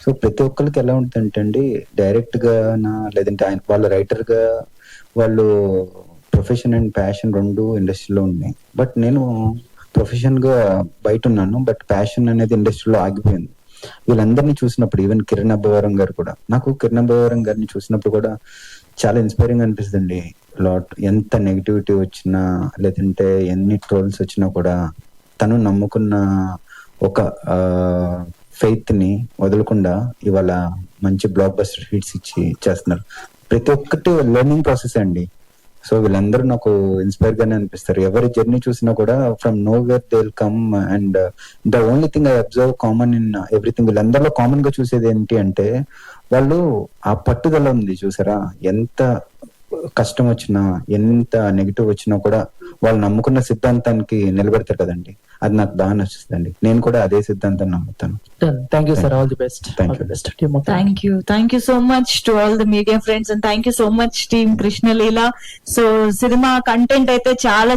So ప్రతి ఒక్కరికి ఎలా ఉంటుందంటే అండి, డైరెక్ట్ గానా లేదంటే ఆయన వాళ్ళ రైటర్ గా వాళ్ళు ప్రొఫెషన్ అండ్ ప్యాషన్ రెండు ఇండస్ట్రీలో ఉన్నాయి. బట్ నేను ప్రొఫెషన్ గా బయట ఉన్నాను, బట్ ప్యాషన్ అనేది ఇండస్ట్రీలో ఆగిపోయింది. వీళ్ళందరినీ చూసినప్పుడు ఈవెన్ కిరణ్ అబ్బవరం గారు కూడా, నాకు కిరణ్ అబ్బవరం గారిని చూసినప్పుడు కూడా చాలా ఇన్స్పైరింగ్ అనిపిస్తుంది. లాట్ ఎంత నెగిటివిటీ వచ్చినా లేదంటే ఎన్ని ట్రోల్స్ వచ్చినా కూడా తను నమ్ముకున్న ఒక ఫెయిత్ ని వదలకుండా ఇవాళ మంచి బ్లాక్ బస్టర్ హిట్స్ ఇచ్చి చేస్తున్నారు. ప్రతి ఒక్కటి లెర్నింగ్ ప్రాసెస్ అండి. సో వీళ్ళందరూ నాకు ఇన్స్పైర్ గానే అనిపిస్తారు. ఎవరి జర్నీ చూసినా కూడా from nowhere they will come. And the only thing I observe common in everything, వీళ్ళందరిలో కామన్ గా చూసేది ఏంటి అంటే వాళ్ళు ఆ పట్టుదల ఉంది చూసారా. ఎంత కష్టం వచ్చినా ఎంత నెగిటివ్ వచ్చినా కూడా వాళ్ళు నమ్ముకున్న సిద్ధాంతానికి నిలబెడతారు కదండి. అది నాకు బాగా నచ్చుతుందండి. నేను కూడా అదే సిద్ధాంతాన్ని నమ్ముతాను. Thank you sir, all the best. Thank you. Thank you so much to all the media friends and thank you so much team Krishna Leela. So cinema content అయితే చాలా